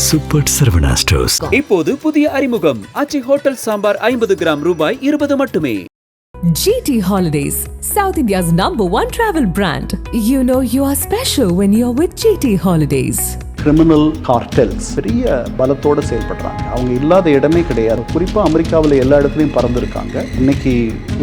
Super Saravana stores. இப்போது புதிய அறிமுகம் ஆச்சி ஹோட்டல் சாம்பார் 50 கிராம் ரூபாய் 20 மட்டுமே. GT Holidays, South India's #1 travel brand. You know you are special when you're with GT Holidays. Criminal cartels பெரிய பலத்தோடு செயல்படுறாங்க. அவங்க இல்லாத இடமே கிடையாது. குறிப்பாக அமெரிக்காவில் எல்லா இடத்துலையும் பறந்துருக்காங்க. இன்னைக்கு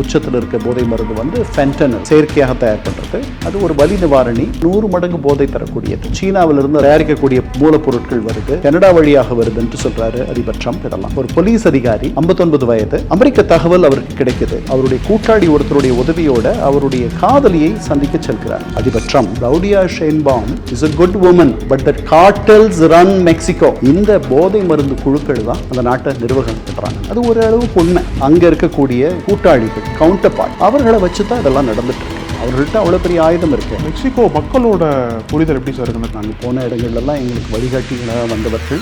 உச்சத்தில் இருக்க போதை மருந்து வந்து ஃபென்டனல் செயற்கையாக தயார் பண்ணுறது. அது ஒரு வலி நிவாரணி. 100 மடங்கு போதை தரக்கூடியது. சீனாவிலிருந்து தயாரிக்கக்கூடிய மூலப்பொருட்கள் வருது, கனடா வழியாக வருதுன்னு சொல்றாரு அதிபர் ட்ரம்ப். இதெல்லாம் ஒரு போலீஸ் அதிகாரி 59 வயது, அமெரிக்க தகவல் அவருக்கு கிடைக்குது. அவருடைய கூட்டாளி ஒருத்தருடைய உதவியோட அவருடைய காதலியை சந்திக்க செல்கிறார் அதிபர் Trump. Claudia Sheinbaum is a good woman, but that cartels run Mexico. இந்த போதை மருந்து குழுக்கள் தான் அந்த நாட்டை நிர்வாகம் பண்றாங்க. அது ஒரு அளவுக்கு உண்மை. அங்க இருக்கக்கூடிய கூட்டாளிகள், கவுண்டர் பார்ட், அவர்களை வச்சு தான் இதெல்லாம் நடந்துட்டு இருக்கு. அவர்கள்ட்ட அவ்வளோ பெரிய ஆயுதம் இருக்கு. மெக்சிகோ மக்களோட புரிதல் எப்படி சார் இருக்குன்னு நாங்கள் போன இடங்கள்லாம் எங்களுக்கு வழிகாட்டிகளாக வந்தவர்கள்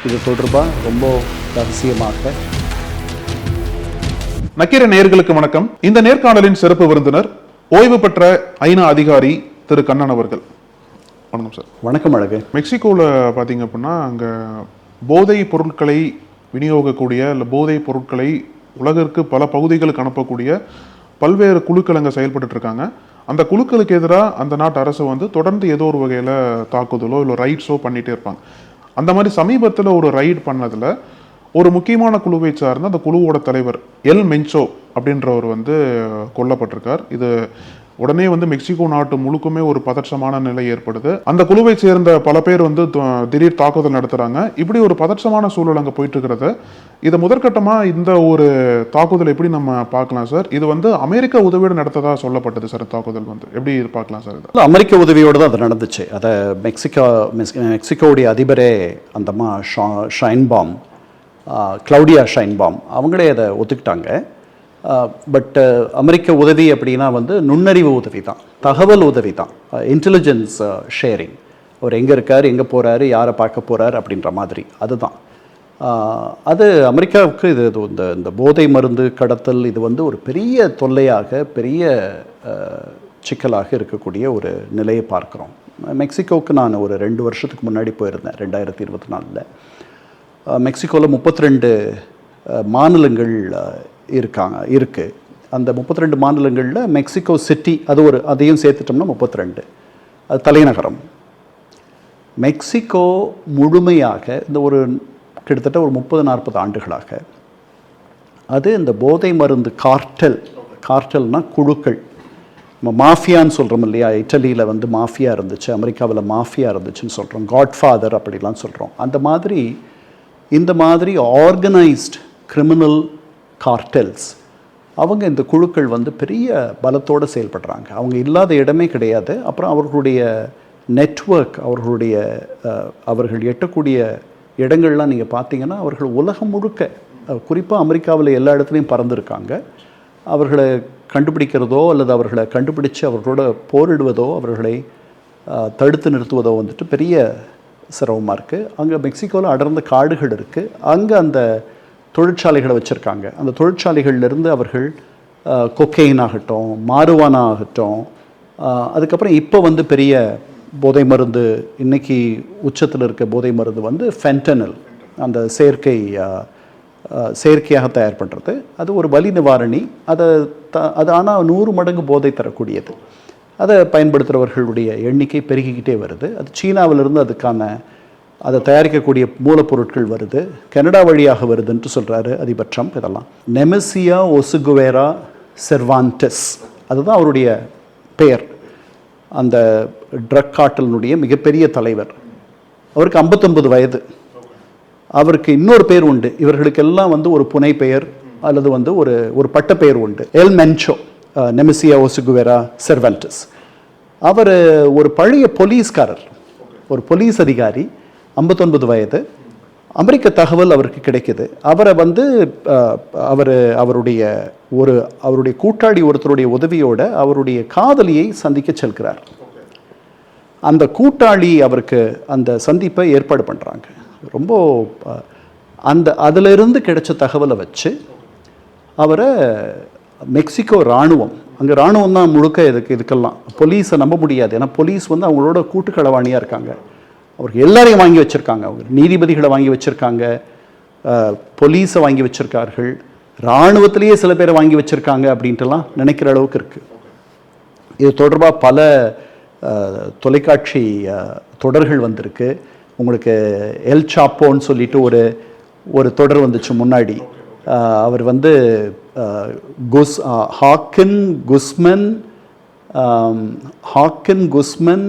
இது தொடர்பாக ரொம்ப ரகசியமாக. நக்கீர நேயர்களுக்கு வணக்கம். இந்த நேர்காணலின் சிறப்பு விருந்தினர் ஓய்வு பெற்ற ஐநா அதிகாரி திரு கண்ணன் அவர்கள். வணக்கம் சார். வணக்கம். அழகு. மெக்சிகோவில் பார்த்தீங்க அப்படின்னா அங்கே போதை பொருட்களை விநியோகக்கூடிய இல்லை போதை பொருட்களை உலகிற்கு பல பகுதிகளுக்கு அனுப்பக்கூடிய பல்வேறு குழுக்கள் அங்கே செயல்பட்டு இருக்காங்க. அந்த குழுக்களுக்கு எதிராக அந்த நாட்டு அரசு வந்து தொடர்ந்து ஏதோ ஒரு வகையில் தாக்குதலோ இல்லை ரைட்ஸோ பண்ணிகிட்டே இருப்பாங்க. அந்த மாதிரி சமீபத்தில் ஒரு ரைட் பண்ணதில் ஒரு முக்கியமான குழுவை சார்ந்த அந்த குழுவோட தலைவர் எல் மென்சோ அப்படின்றவர் வந்து கொல்லப்பட்டிருக்கார். இது உடனே வந்து மெக்சிகோ நாட்டு முழுக்குமே ஒரு பதற்றமான நிலை ஏற்படுது. அந்த குழுவை சேர்ந்த பல பேர் வந்து திடீர் தாக்குதல் நடத்துறாங்க. இப்படி ஒரு பதற்றமான சூழல் அங்கே போயிட்டு இருக்கிறது. இதை முதற்கட்டமா இந்த ஒரு தாக்குதல் எப்படி நம்ம பார்க்கலாம் சார்? இது வந்து அமெரிக்க உதவியோடு நடத்ததா சொல்லப்பட்டது சார். தாக்குதல் வந்து எப்படி பார்க்கலாம் சார்? இது அமெரிக்க உதவியோடு தான் அது நடந்துச்சு. அதை மெக்சிகோவுடைய அதிபரே அந்தம்மா ஷைன்பாம், கிளவுடியா ஷைன்பாம், அவங்களே அதை ஒத்துக்கிட்டாங்க. பட் அமெரிக்க உதவி அப்படின்னா வந்து நுண்ணறிவு உதவி தான், தகவல் உதவி தான், இன்டெலிஜென்ஸ் ஷேரிங். அவர் எங்கே இருக்கார், எங்கே போகிறாரு, யாரை பார்க்க போகிறார் அப்படின்ற மாதிரி. அதுதான் அது அமெரிக்காவுக்கு இது இந்த போதை மருந்து கடத்தல் இது வந்து ஒரு பெரிய தொல்லையாக, பெரிய சிக்கலாக இருக்கக்கூடிய ஒரு நிலையை பார்க்குறோம். மெக்சிகோவுக்கு நான் ஒரு 2 வருஷத்துக்கு முன்னாடி போயிருந்தேன், 2024. மெக்சிகோவில் 32 மாநிலங்கள் இருக்குது. அந்த 32 மாநிலங்களில் மெக்சிகோ சிட்டி அதையும் சேர்த்துட்டோம்னா 32. அது தலைநகரம். மெக்சிகோ முழுமையாக இந்த ஒரு கிட்டத்தட்ட ஒரு 30-40 ஆண்டுகளாக அது இந்த போதை மருந்து கார்டல்னால் குழுக்கள். நம்ம மாஃபியான்னு சொல்கிறோம் இல்லையா? இட்டலியில் வந்து மாஃபியா இருந்துச்சு, அமெரிக்காவில் மாஃபியா இருந்துச்சுன்னு சொல்கிறோம், காட்ஃபாதர் அப்படிலாம் சொல்கிறோம். இந்த மாதிரி ஆர்கனைஸ்ட் கிரிமினல் கார்டெல்ஸ், அவங்க இந்த குழுக்கள் வந்து பெரிய பலத்தோடு செயல்படுறாங்க. அவங்க இல்லாத இடமே கிடையாது. அப்புறம் அவர்களுடைய நெட்வொர்க், அவர்கள் எட்டக்கூடிய இடங்கள்லாம் நீங்கள் பார்த்தீங்கன்னா அவர்கள் உலகம் முழுக்க, குறிப்பாக அமெரிக்காவில் எல்லா இடத்துலையும் பறந்துருக்காங்க. அவர்களை கண்டுபிடிக்கிறதோ அல்லது அவர்களை கண்டுபிடிச்சு அவர்களோட போரிடுவதோ அவர்களை தடுத்து நிறுத்துவதோ வந்துட்டு பெரிய சிரமமாக இருக்குது. அங்கே மெக்சிகோவில் அடர்ந்த காடுகள் இருக்குது. அங்கே அந்த தொழிற்சாலைகளை வச்சுருக்காங்க. அந்த தொழிற்சாலைகள்லேருந்து அவர்கள் கொக்கெயின் ஆகட்டும், மாருவானா ஆகட்டும், அதுக்கப்புறம் இப்போ வந்து பெரிய போதை மருந்து, இன்றைக்கி உச்சத்தில் இருக்க போதை மருந்து வந்து ஃபென்டனல், அந்த செயற்கையாக தயார் பண்ணுறது. அது ஒரு வலி நிவாரணி. அது ஆனால் 100 மடங்கு போதை தரக்கூடியது. அதை பயன்படுத்துகிறவர்களுடைய எண்ணிக்கை பெருகிக்கிட்டே வருது. அது சீனாவிலிருந்து அதை தயாரிக்கக்கூடிய மூலப்பொருட்கள் வருது, கனடா வழியாக வருதுன்ட்டு சொல்கிறாரு அதிபர் ட்ரம்ப். இதெல்லாம் நெமெசியா ஒசுகுவேரா செர்வான்டஸ், அதுதான் அவருடைய பெயர். அந்த ட்ரக் கார்டலினுடைய மிகப்பெரிய தலைவர். அவருக்கு 59 வயது. அவருக்கு இன்னொரு பேர் உண்டு. இவர்களுக்கெல்லாம் வந்து ஒரு புனை பெயர் அல்லது வந்து ஒரு பட்ட பெயர் உண்டு. எல் மென்சோ நெமெசியா ஒசுகுவேரா செர்வான்டஸ். அவர் ஒரு பழைய போலீஸ்காரர், ஒரு போலீஸ் அதிகாரி, 59 வயது. அமெரிக்க தகவல் அவருக்கு கிடைக்குது. அவரை வந்து அவருடைய கூட்டாளி ஒருத்தருடைய உதவியோட அவருடைய காதலியை சந்திக்க செல்கிறார். அந்த கூட்டாளி அவருக்கு அந்த சந்திப்பை ஏற்பாடு பண்ணுறாங்க. ரொம்ப அதிலிருந்து கிடைச்ச தகவலை வச்சு அவரை மெக்சிகோ இராணுவம், அங்கே இராணுவம் தான் முழுக்க இதுக்கெல்லாம், போலீஸை நம்ப முடியாது. ஏன்னா போலீஸ் வந்து அவங்களோட கூட்டு களவாணியாக இருக்காங்க. அவர்கள் எல்லாரையும் வாங்கி வச்சுருக்காங்க. அவங்க நீதிபதிகளை வாங்கி வச்சுருக்காங்க, போலீஸை வாங்கி வச்சுருக்கார்கள், இராணுவத்திலேயே சில பேரை வாங்கி வச்சுருக்காங்க அப்படின்ட்டுலாம் நினைக்கிற அளவுக்கு இருக்குது. இது தொடர்பாக பல தொலைக்காட்சி தொடர்கள் வந்திருக்கு. உங்களுக்கு எல் சாப்போன்னு சொல்லிட்டு ஒரு தொடர் வந்துச்சு முன்னாடி. அவர் வந்து ஹாக்கின் குஸ்மன்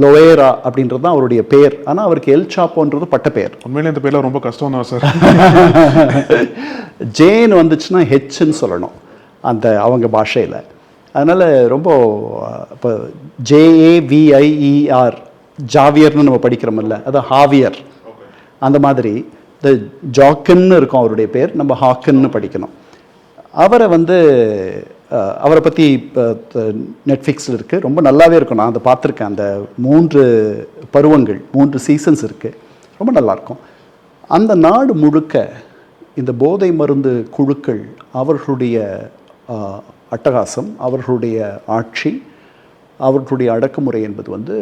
லோயரா அப்படின்றது தான் அவருடைய பெயர். ஆனால் அவருக்கு எல் சாப்போன்றது பட்ட பெயர். உண்மையிலே இந்த பேர்லாம் ரொம்ப கஷ்டம் தான் சார். ஜேன் வந்துச்சுன்னா ஹெச்ன்னு சொல்லணும் அந்த அவங்க பாஷையில். அதனால் ரொம்ப இப்போ JAVIER ஜாவியர்னு நம்ம படிக்கிறோமில்ல, அது ஹாவியர். அந்த மாதிரி இந்த ஜாக்கன்னு இருக்கும் அவருடைய பேர், நம்ம ஹாக்கன்னு படிக்கணும். அவரை பற்றி நெட்ஃப்ளிக்ஸில் இருக்குது, ரொம்ப நல்லாவே இருக்கும். நான் அதை பார்த்துருக்கேன். அந்த 3 பருவங்கள், 3 சீசன்ஸ் இருக்குது, ரொம்ப நல்லாயிருக்கும். அந்த நாடு முழுக்க இந்த போதை மருந்து குழுக்கள் அவர்களுடைய அட்டகாசம், அவர்களுடைய ஆட்சி, அவர்களுடைய அடக்குமுறை என்பது வந்து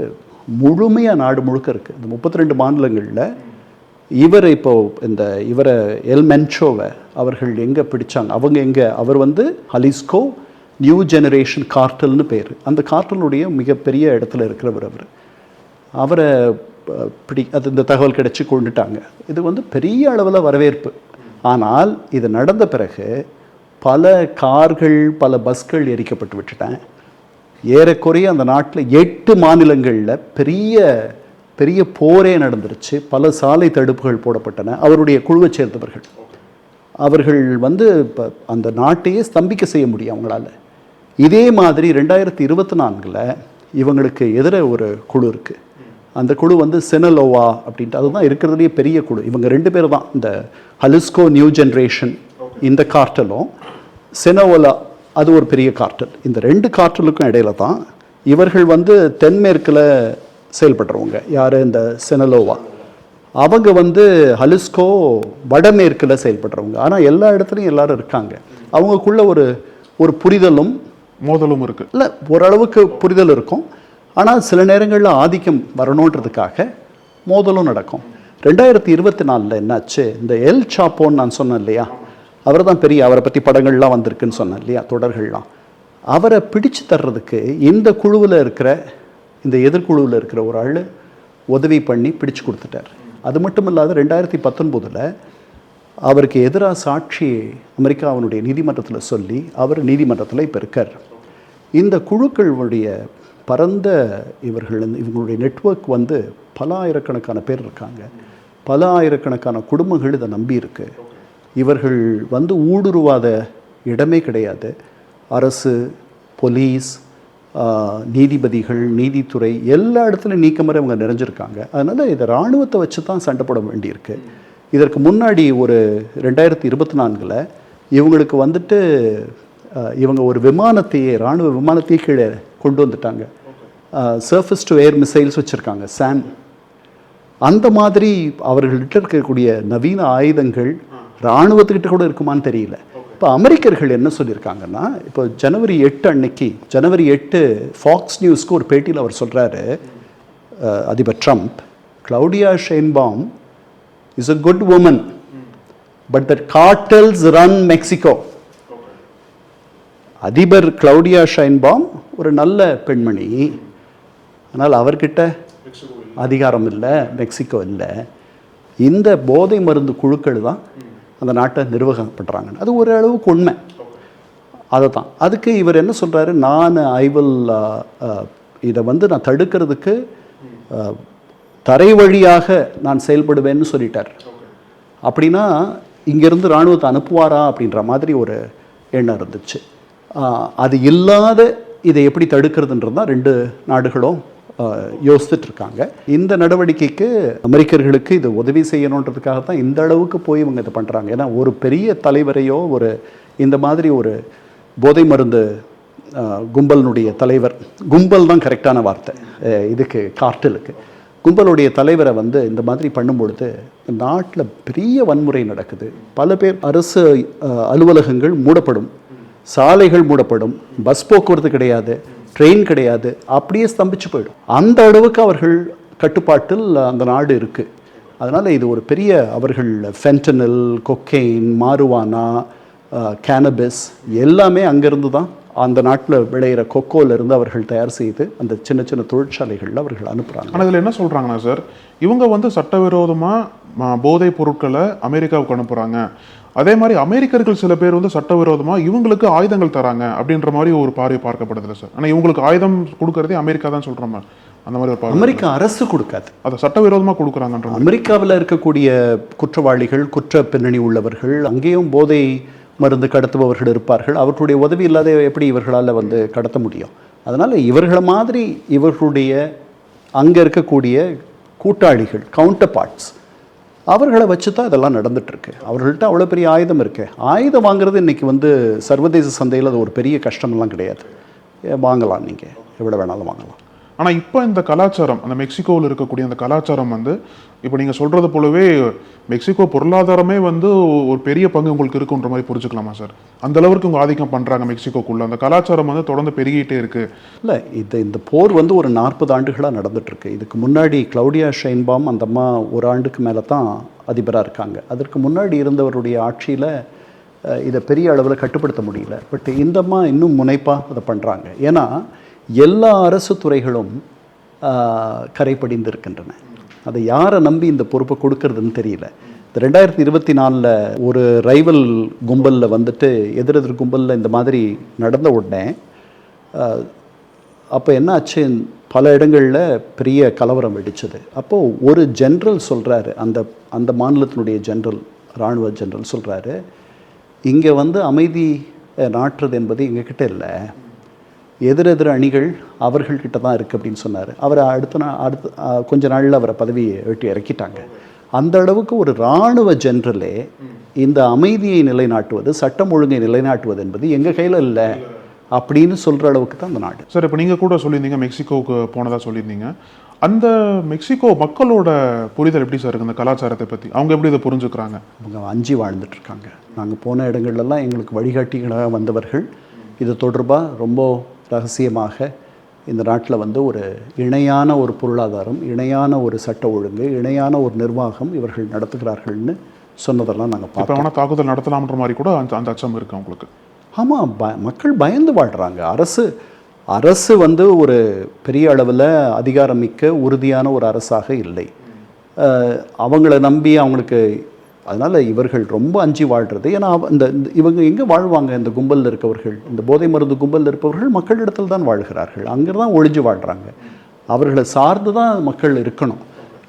முழுமையாக நாடு முழுக்க இருக்குது. இந்த 32 மாநிலங்களில் இவரை எல் மென்சோவை அவர்கள் எங்கே பிடிச்சாங்க, அவர் வந்து ஹலிஸ்கோ நியூ ஜெனரேஷன் கார்ட்டல்னு பேர். அந்த கார்ட்டலுடைய மிகப்பெரிய இடத்துல இருக்கிறவர் அவரை இந்த தகவல் கிடைச்சி கொண்டுட்டாங்க. இது வந்து பெரிய அளவில் வரவேற்பு. ஆனால் இது நடந்த பிறகு பல கார்கள், பல பஸ்கள் எரிக்கப்பட்டு விட்டுட்டேன். ஏறக்குறைய அந்த நாட்டில் 8 மாநிலங்களில் பெரிய போரே நடந்துருச்சு. பல சாலை தடுப்புகள் போடப்பட்டன. அவருடைய குழுவை சேர்ந்தவர்கள் அவர்கள் வந்து இப்போ அந்த நாட்டையே ஸ்தம்பிக்க செய்ய முடியும் அவங்களால. இதே மாதிரி 2024 இவங்களுக்கு எதிர ஒரு குழு இருக்குது. அந்த குழு வந்து சினலோவா அப்படின்ட்டு, அதுதான் இருக்கிறதுலேயே பெரிய குழு. இவங்க 2 பேர் தான், இந்த ஹலிஸ்கோ நியூ ஜென்ரேஷன் இந்த கார்ட்டலும், சினோலா அது ஒரு பெரிய கார்ட்டல். இந்த 2 கார்ட்டலுக்கும் இடையில தான் இவர்கள் வந்து தென்மேற்கில் செயல்படுறவங்க. யார்? இந்த சினலோவா. அவங்க வந்து ஹலிஸ்கோ வடமேற்கில் செயல்படுறவங்க. ஆனால் எல்லா இடத்துலையும் எல்லாரும் இருக்காங்க. அவங்களுக்குள்ள ஒரு புரிதலும் மோதலும் இருக்குது. இல்லை, ஓரளவுக்கு புரிதல் இருக்கும். ஆனால் சில நேரங்களில் ஆதிக்கம் வரணுன்றதுக்காக மோதலும் நடக்கும். 2024 என்னாச்சு, இந்த எல் சாப்போன்னு நான் சொன்னேன் இல்லையா, அவர் தான் அவரை பற்றி படங்கள்லாம் வந்திருக்குன்னு சொன்னேன் இல்லையா, தொடர்கள்லாம். அவரை பிடிச்சு தர்றதுக்கு இந்த குழுவில் இருக்கிற, இந்த எதிர்குழுவில் இருக்கிற ஒரு ஆள் உதவி பண்ணி பிடிச்சு கொடுத்துட்டார். அது மட்டும் இல்லாத 2019 அவருக்கு எதிராக சாட்சி அமெரிக்காவினுடைய நீதிமன்றத்தில் சொல்லி அவர் நீதிமன்றத்தில் இப்போ இருக்கார். இந்த குழுக்களுடைய பரந்த இவங்களுடைய நெட்வொர்க் வந்து பல ஆயிரக்கணக்கான பேர் இருக்காங்க. பல ஆயிரக்கணக்கான குடும்பங்கள் இதை நம்பி இருக்கு. இவர்கள் வந்து ஊடுருவாத இடமே கிடையாது. அரசு, போலீஸ், நீதிபதிகள், நீதித்துறை எல்லா இடத்துலையும் நீக்கமறை இவங்க நிறைஞ்சிருக்காங்க. அதனால் இதை இராணுவத்தை வச்சு தான் சண்டை போட வேண்டியிருக்கு. இதற்கு முன்னாடி ஒரு 2024 இவங்களுக்கு வந்துட்டு இவங்க ஒரு விமானத்தையே, இராணுவ விமானத்தையே கீழே கொண்டு வந்துட்டாங்க. சர்ஃபேஸ் டு ஏர் மிசைல்ஸ் வச்சுருக்காங்க, சாம். அந்த மாதிரி அவர்கள்ட்ட இருக்கக்கூடிய நவீன ஆயுதங்கள் இராணுவத்துக்கிட்ட கூட இருக்குமான்னு தெரியல. இப்போ அமெரிக்கர்கள் என்ன சொல்லியிருக்காங்கன்னா, இப்போ ஜனவரி 8 அன்னைக்கு, ஜனவரி 8 ஃபாக்ஸ் நியூஸ்க்கு ஒரு பேட்டியில் அவர் சொல்கிறாரு, அதிபர் Trump, Claudia Sheinbaum is a good woman but the cartels run Mexico. அதிபர் கிளவுடியா ஷெயின்பாம் ஒரு நல்ல பெண்மணி, ஆனால் அவர்கிட்ட அதிகாரம் இல்லை, மெக்சிகோ இல்லை. இந்த போதை மருந்து குழுக்கள் தான் அந்த நாட்டை நிர்வாகம் பண்ணுறாங்க. அது ஒரு அளவுக்கு உண்மை. அதை தான் அதுக்கு இவர் என்ன சொல்கிறாரு, இதை வந்து நான் தடுக்கிறதுக்கு தரை வழியாக நான் செயல்படுவேன்னு சொல்லிட்டார். அப்படின்னா இங்கேருந்து இராணுவத்தை அனுப்புவாரா அப்படின்ற மாதிரி ஒரு எண்ணம் இருந்துச்சு. அது இல்லாத இதை எப்படி தடுக்கிறதுன்றது தான் 2 நாடுகளும் யோசிச்சுட்டு இருக்காங்க. இந்த நடவடிக்கைக்கு அமெரிக்கர்களுக்கு இது உதவி செய்யணுன்றதுக்காக தான் இந்த அளவுக்கு போய் இவங்க இதை பண்ணுறாங்க. ஏன்னா ஒரு பெரிய தலைவரையோ, இந்த மாதிரி ஒரு போதை மருந்து கும்பலினுடைய தலைவர், கும்பல் தான் கரெக்டான வார்த்தை இதுக்கு, கார்ட்டலுக்கு, கும்பலுடைய தலைவரை வந்து இந்த மாதிரி பண்ணும்பொழுது நாட்டில் பெரிய வன்முறை நடக்குது. பல பேர், அரசு அலுவலகங்கள் மூடப்படும், சாலைகள் மூடப்படும், பஸ் போக்குவரத்து கிடையாது, ட்ரெயின் கிடையாது, அப்படியே ஸ்தம்பிச்சு போயிடும். அந்த அளவுக்கு அவர்கள் கட்டுப்பாட்டில் அந்த நாடு இருக்குது. அதனால் இது ஒரு பெரிய அவர்கள் ஃபென்டனில், கொக்கெயின், மாருவானா, கேனபிஸ் எல்லாமே அங்கேருந்து தான் அந்த நாட்டில் விளையிற கொக்கோலேருந்து அவர்கள் தயார் செய்து அந்த சின்ன சின்ன தொழிற்சாலைகளில் அவர்கள் அனுப்புகிறாங்க. ஆனால் இதில் என்ன சொல்கிறாங்கன்னா சார், இவங்க வந்து சட்டவிரோதமாக போதைப் பொருட்களை அமெரிக்காவுக்கு அனுப்புகிறாங்க, அதே மாதிரி அமெரிக்கர்கள் சில பேர் வந்து சட்டவிரோதமாக இவங்களுக்கு ஆயுதங்கள் தராங்க அப்படின்ற மாதிரி ஒரு பார்வை பார்க்கப்படுதில்ல சார். ஆனால் இவங்களுக்கு ஆயுதம் கொடுக்கறதே அமெரிக்கா தான் சொல்கிறோம். அந்த மாதிரி ஒரு அமெரிக்கா அரசு கொடுக்காது, அதை சட்டவிரோதமாக கொடுக்குறாங்கன்ற. அமெரிக்காவில் இருக்கக்கூடிய குற்றவாளிகள், குற்ற பின்னணி உள்ளவர்கள், அங்கேயும் போதை மருந்து கடத்துபவர்கள் இருப்பார்கள். அவர்களுடைய உதவி இல்லாத எப்படி இவர்களால் வந்து கடத்த முடியும்? அதனால் இவர்களை மாதிரி இவர்களுடைய அங்கே இருக்கக்கூடிய கூட்டாளிகள், கவுண்டர் பார்ட்ஸ், அவர்களை வச்சு தான் இதெல்லாம் நடந்துகிட்ருக்கு. அவர்கள்ட்ட அவ்வளோ பெரிய ஆயுதம் இருக்குது. ஆயுதம் வாங்குறது இன்றைக்கி வந்து சர்வதேச சந்தையில் அது ஒரு பெரிய கஷ்டமெல்லாம் கிடையாது. வாங்கலாம், நீங்கள் எவ்வளோ வேணாலும் வாங்கலாம். ஆனால் இப்போ இந்த கலாச்சாரம், அந்த மெக்சிகோவில் இருக்கக்கூடிய அந்த கலாச்சாரம் வந்து இப்போ நீங்கள் சொல்கிறது போலவே மெக்சிகோ பொருளாதாரமே வந்து ஒரு பெரிய பங்கு உங்களுக்கு இருக்குன்ற மாதிரி புரிஞ்சுக்கலாமா சார்? அந்த அளவுக்கு உங்கள் ஆதிக்கம் பண்ணுறாங்க மெக்சிகோக்குள்ளே, அந்த கலாச்சாரம் வந்து தொடர்ந்து பெருகிட்டே இருக்குது. இல்லை, இந்த போர் வந்து ஒரு 40 ஆண்டுகளாக நடந்துகிட்ருக்கு. இதுக்கு முன்னாடி கிளவுடியா ஷைன்பாம் அந்த அம்மா ஒரு ஆண்டுக்கு மேலே தான் அதிபராக இருக்காங்க. அதற்கு முன்னாடி இருந்தவருடைய ஆட்சியில் இதை பெரிய அளவில் கட்டுப்படுத்த முடியல. பட் இந்த அம்மா இன்னும் முனைப்பாக அதை பண்ணுறாங்க. ஏன்னா எல்லா அரசு துறைகளும் கரைப்படிந்திருக்கின்றன. அதை யாரை நம்பி இந்த பொறுப்பை கொடுக்கறதுன்னு தெரியல. இந்த 2024 ஒரு ரைவல் கும்பலில் வந்துட்டு எதிரெதிர் கும்பலில் இந்த மாதிரி நடந்த உடனே அப்போ என்ன ஆச்சு, பல இடங்களில் பெரிய கலவரம் வெடிச்சது. அப்போது ஒரு ஜென்ரல் சொல்கிறாரு, அந்த மாநிலத்தினுடைய ஜென்ரல், இராணுவ ஜென்ரல் சொல்கிறாரு, இங்கே வந்து அமைதி நாட்டுறது என்பது எங்ககிட்ட இல்லை, எதிரெதிர் அணிகள் அவர்கள்கிட்ட தான் இருக்குது அப்படின்னு சொன்னார். அவரை அடுத்த கொஞ்ச நாளில் அவரை பதவியை விட்டு இறக்கிட்டாங்க. அந்த அளவுக்கு ஒரு இராணுவ ஜென்ரலே இந்த அமைதியை நிலைநாட்டுவது, சட்டம் ஒழுங்கை நிலைநாட்டுவது என்பது எங்கள் கையில் இல்லை அப்படின்னு சொல்கிற அளவுக்கு தான் அந்த நாடு. சார், இப்போ நீங்கள் கூட சொல்லியிருந்தீங்க மெக்சிகோவுக்கு போனதாக சொல்லியிருந்தீங்க. அந்த மெக்சிகோ மக்களோட புரிதல் எப்படி சார் இருக்குது இந்த கலாச்சாரத்தை பற்றி? அவங்க எப்படி இதை புரிஞ்சுக்கிறாங்க? அவங்க அஞ்சி வாழ்ந்துட்டுருக்காங்க. நாங்கள் போன இடங்கள்லாம் எங்களுக்கு வழிகாட்டிகளாக வந்தவர்கள் இது தொடர்பாக ரொம்ப ரகசியமாக இந்த நாட்டில் வந்து ஒரு இணையான ஒரு பொருளாதாரம், இணையான ஒரு சட்ட ஒழுங்கு, இணையான ஒரு நிர்வாகம் இவர்கள் நடத்துகிறார்கள்னு சொன்னதெல்லாம் நாங்கள் பார்த்தோம். இப்போ தாக்குதல் நடத்தலாம்ன்ற மாதிரி கூட அந்த அச்சம் இருக்குது அவங்களுக்கு. ஆமாம், மக்கள் பயந்து வாழ்கிறாங்க. அரசு வந்து ஒரு பெரிய அளவில் அதிகாரமிக்க உறுதியான ஒரு அரசாக இல்லை. அவங்கள நம்பி அவங்களுக்கு, அதனால் இவர்கள் ரொம்ப அஞ்சி வாழ்கிறது. ஏன்னா இவங்க எங்கே வாழ்வாங்க? இந்த கும்பலில் இருக்கவர்கள், இந்த போதை மருந்து கும்பலில் இருப்பவர்கள் மக்களிடத்தில் தான் வாழ்கிறார்கள், அங்கே தான் ஒழிஞ்சு வாழ்கிறாங்க. அவர்களை சார்ந்து தான் மக்கள் இருக்கணும்.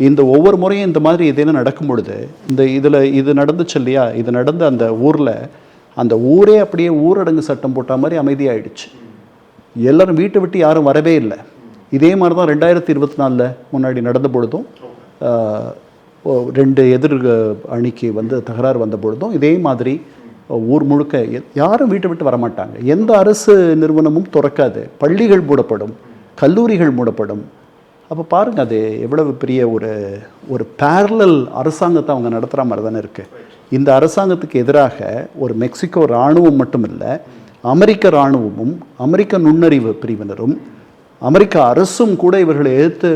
இந்த ஒவ்வொரு முறையும் இந்த மாதிரி எதேனும் நடக்கும் பொழுது, இது நடந்துச்சு இல்லையா, இது நடந்த அந்த ஊரில், அந்த ஊரே அப்படியே ஊரடங்கு சட்டம் போட்ட மாதிரி அமைதியாகிடுச்சு. எல்லோரும் வீட்டை விட்டு யாரும் வரவே இல்லை. இதே மாதிரி தான் 2024 முன்னாடி நடந்த பொழுதும் 2 எதிர் அணிக்கு வந்து தகராறு வந்த பொழுதும் இதே மாதிரி ஊர் முழுக்க யாரும் வீட்டை விட்டு வரமாட்டாங்க. எந்த அரசு நிறுவனமும் திறக்காது, பள்ளிகள் மூடப்படும், கல்லூரிகள் மூடப்படும். அப்போ பாருங்கள், அது எவ்வளவு பெரிய ஒரு பேரலல் அரசாங்கத்தை அவங்க நடத்துகிற மாதிரி தானே இருக்குது. இந்த அரசாங்கத்துக்கு எதிராக ஒரு மெக்சிகோ இராணுவம் மட்டும் இல்லை, அமெரிக்க இராணுவமும் அமெரிக்க நுண்ணறிவு பிரிவினரும் அமெரிக்க அரசும் கூட இவர்களை எதிர்த்து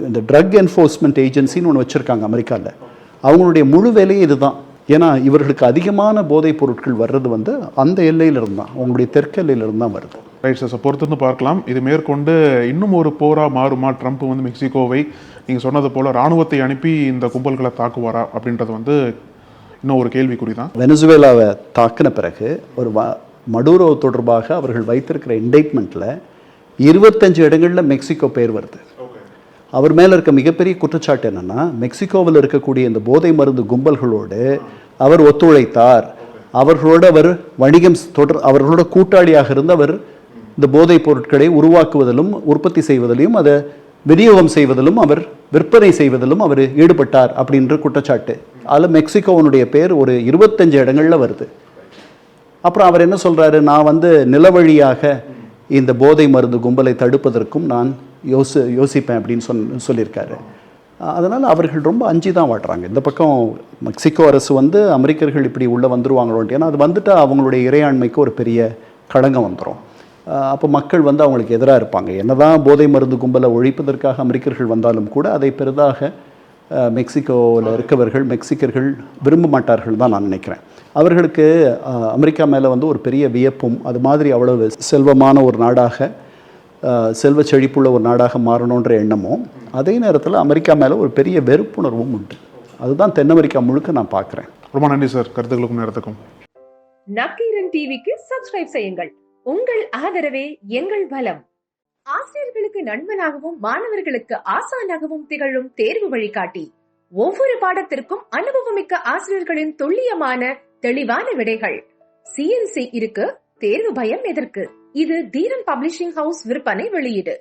இந்த ட்ரக் என்ஃபோர்ஸ்மெண்ட் ஏஜென்சின்னு ஒன்று வச்சுருக்காங்க அமெரிக்காவில். அவங்களுடைய முழு வேலையே இதுதான். ஏன்னா இவர்களுக்கு அதிகமான போதைப் பொருட்கள் வர்றது வந்து அந்த எல்லையிலிருந்து தான், அவங்களுடைய தெற்கு எல்லையிலிருந்து தான் வருது. ரைட் சார், பொறுத்திருந்து பார்க்கலாம். இது மேற்கொண்டு இன்னும் ஒரு போரா மாறுமா? ட்ரம்ப் வந்து மெக்சிகோவை நீங்கள் சொன்னது போல் இராணுவத்தை அனுப்பி இந்த கும்பல்களை தாக்குவாரா அப்படின்றது வந்து இன்னும் ஒரு கேள்விக்குறி தான். வெனிசுவேலாவை தாக்கின பிறகு ஒரு மடூரோ தொடர்பாக அவர்கள் வைத்திருக்கிற இண்டைட்மெண்ட்டில் 25 இடங்களில் மெக்சிகோ பேர் வருது. அவர் மேலே இருக்க மிகப்பெரிய குற்றச்சாட்டு என்னென்னா, மெக்சிகோவில் இருக்கக்கூடிய இந்த போதை மருந்து கும்பல்களோடு அவர் ஒத்துழைத்தார், அவர்களோடு அவர் வணிகம் அவர்களோட கூட்டாளியாக இருந்து அவர் இந்த போதைப் பொருட்களை உருவாக்குவதிலும் உற்பத்தி செய்வதிலும் அதை விநியோகம் செய்வதிலும் அவர் விற்பனை செய்வதிலும் அவர் ஈடுபட்டார் அப்படின்ற குற்றச்சாட்டு. அதில் மெக்சிகோவனுடைய பேர் ஒரு 25 இடங்களில் வருது. அப்புறம் அவர் என்ன சொல்கிறாரு, நான் வந்து நிலவழியாக இந்த போதை மருந்து கும்பலை தடுப்பதற்கும் நான் யோசிப்பேன் அப்படின்னு சொல்லியிருக்காரு. அதனால் அவர்கள் ரொம்ப அஞ்சி தான் வாழ்கிறாங்க. இந்த பக்கம் மெக்சிகோ அரசு வந்து அமெரிக்கர்கள் இப்படி உள்ளே வந்துருவாங்களோன்ட்டு, ஏன்னா அது வந்துட்டால் அவங்களுடைய இறையாண்மைக்கு ஒரு பெரிய களங்கம் வந்துடும். அப்போ மக்கள் வந்து அவங்களுக்கு எதிராக இருப்பாங்க. என்னதான் போதை மருந்து கும்பலை ஒழிப்பதற்காக அமெரிக்கர்கள் வந்தாலும் கூட அதை பெரிதாக மெக்சிகோவில் இருக்கவர்கள் மெக்சிகர்கள் விரும்ப மாட்டார்கள் தான் நான் நினைக்கிறேன். அவர்களுக்கு அமெரிக்கா மேலே வந்து ஒரு பெரிய வியப்பும், அது மாதிரி அவ்வளவு செல்வமான ஒரு நாடாக, செல்வ செழிப்புள்ள ஒரு நாடாக மாறணுன்ற எண்ணமும், அதே நேரத்தில் அமெரிக்கா மேலே ஒரு பெரிய வெறுப்புணர்வும் உண்டு. அதுதான் தென் அமெரிக்கா முழுக்க நான் பார்க்குறேன். ரொம்ப நன்றி சார், கருத்துக்களுக்கும் நேரத்துக்கும். நக்கீரன் டிவிக்கு சப்ஸ்கிரைப் செய்யுங்கள். உங்கள் ஆதரவே எங்கள் பலம். ஆசிரியர்களுக்கு நண்பனாகவும் மாணவர்களுக்கு ஆசானாகவும் திகழும் தேர்வு வழிகாட்டி. ஒவ்வொரு பாடத்திற்கும் அனுபவமிக்க ஆசிரியர்களின் துல்லியமான தெளிவான விடைகள். CNC இருக்கு, தேர்வு பயம் எதற்கு? இது தீரன் பப்ளிஷிங் ஹவுஸ் விற்பனை வெளியீடு.